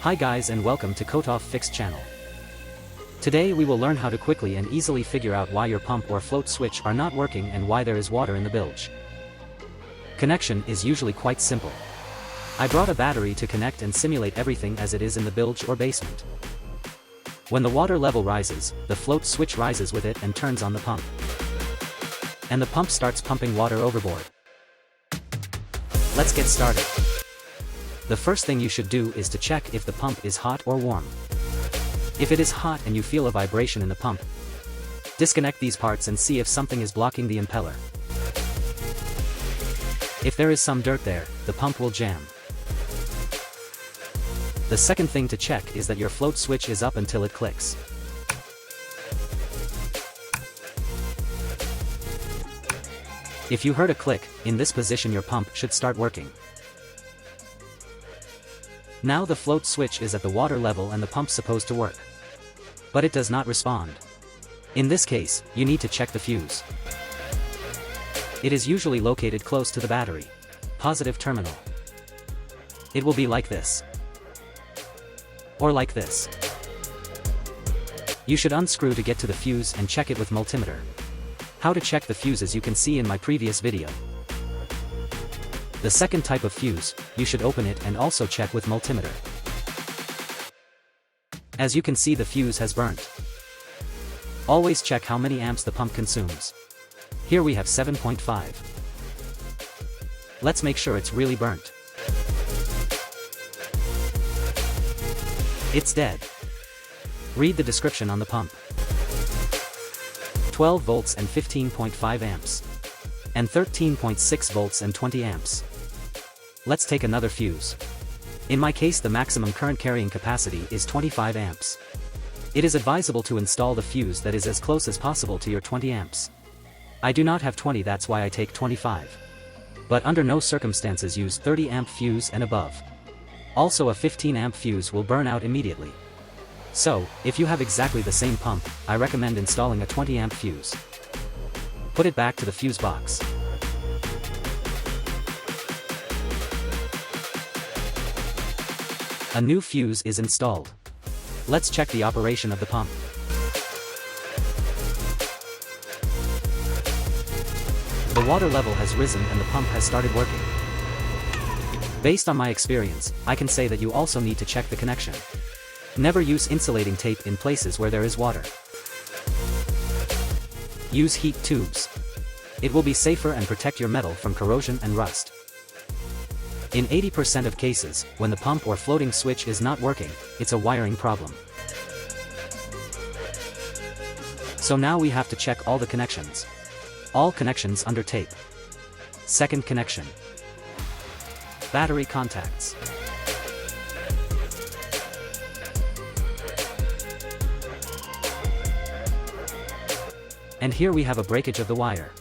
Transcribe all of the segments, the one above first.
Hi guys and welcome to Kotov Fix channel. Today we will learn how to quickly and easily figure out why your pump or float switch are not working and why there is water in the bilge. Connection is usually quite simple. I brought a battery to connect and simulate everything as it is in the bilge or basement. When the water level rises, the float switch rises with it and turns on the pump. And the pump starts pumping water overboard. Let's get started. The first thing you should do is to check if the pump is hot or warm. If it is hot and you feel a vibration in the pump, disconnect these parts and see if something is blocking the impeller. If there is some dirt there, the pump will jam. The second thing to check is that your float switch is up until it clicks. If you heard a click, in this position your pump should start working. Now the float switch is at the water level and the pump's supposed to work. But it does not respond. In this case, you need to check the fuse. It is usually located close to the battery. Positive terminal. It will be like this. Or like this. You should unscrew to get to the fuse and check it with multimeter. How to check the fuses you can see in my previous video. The second type of fuse, you should open it and also check with multimeter. As you can see, the fuse has burnt. Always check how many amps the pump consumes. Here we have 7.5. Let's make sure it's really burnt. It's dead. Read the description on the pump. 12 volts and 15.5 amps. And 13.6 volts and 20 amps. Let's take another fuse. In my case, the maximum current carrying capacity is 25 amps. It is advisable to install the fuse that is as close as possible to your 20 amps. I do not have 20, that's why I take 25. But under no circumstances use 30 amp fuse and above. Also a 15 amp fuse will burn out immediately. So, if you have exactly the same pump, I recommend installing a 20 amp fuse. Put it back to the fuse box. A new fuse is installed. Let's check the operation of the pump. The water level has risen and the pump has started working. Based on my experience, I can say that you also need to check the connection. Never use insulating tape in places where there is water. Use heat tubes. It will be safer and protect your metal from corrosion and rust. In 80% of cases, when the pump or floating switch is not working, it's a wiring problem. So now we have to check all the connections. All connections under tape. Second connection. Battery contacts. And here we have a breakage of the wire.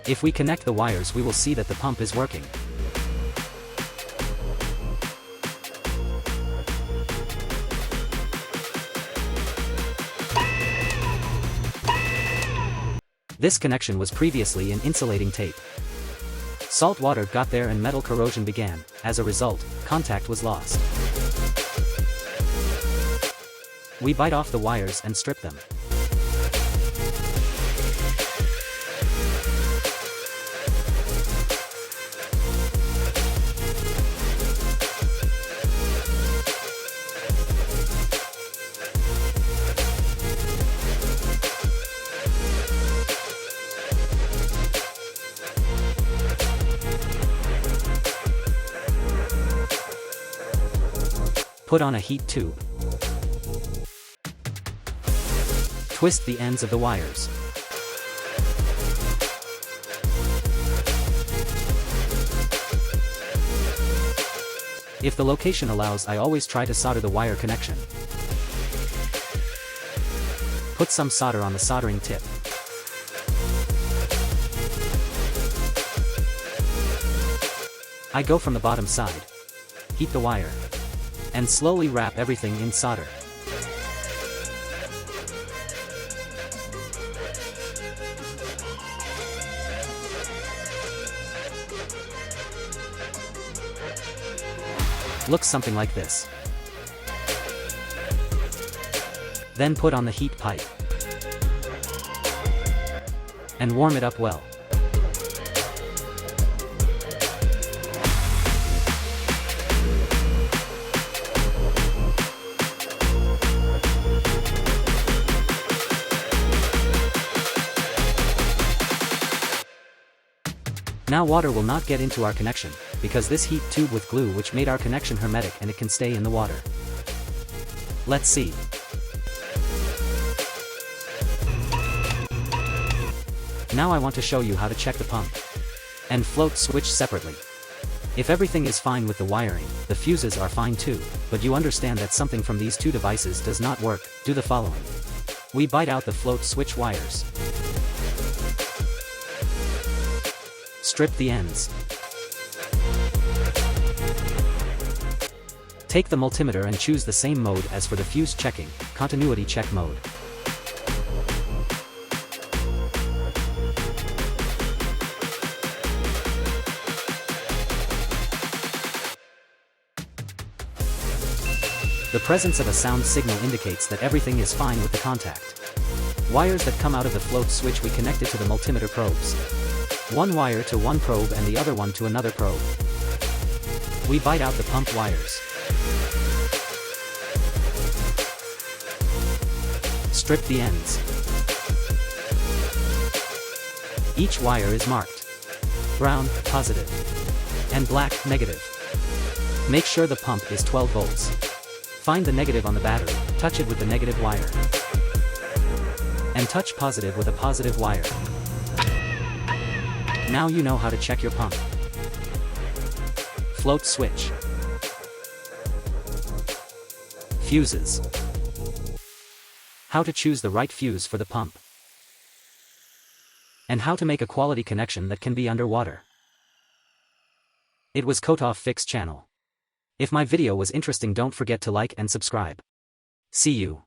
If we connect the wires, we will see that the pump is working. This connection was previously in insulating tape. Salt water got there and metal corrosion began. As a result, contact was lost. We bite off the wires and strip them. Put on a heat tube. Twist the ends of the wires. If the location allows, I always try to solder the wire connection. Put some solder on the soldering tip. I go from the bottom side. Heat the wire. And slowly wrap everything in solder. looks something like this. Then put on the heat pipe. And warm it up well. Now water will not get into our connection, because this heat tube with glue which made our connection hermetic and it can stay in the water. Let's see. Now I want to show you how to check the pump and float switch separately. If everything is fine with the wiring, the fuses are fine too, but you understand that something from these two devices does not work, do the following. We bite out the float switch wires. Strip the ends. Take the multimeter and choose the same mode as for the fuse checking, continuity check mode. The presence of a sound signal indicates that everything is fine with the contact. Wires that come out of the float switch we connected to the multimeter probes. One wire to one probe and the other one to another probe. We bite out the pump wires. Strip the ends. Each wire is marked brown, positive, and black, negative. Make sure the pump is 12 volts. Find the negative on the battery, touch it with the negative wire. And touch positive with a positive wire. Now you know how to check your pump. Float switch. Fuses. How to choose the right fuse for the pump. And how to make a quality connection that can be underwater. It was Kotov Fix channel. If my video was interesting, don't forget to like and subscribe. See you.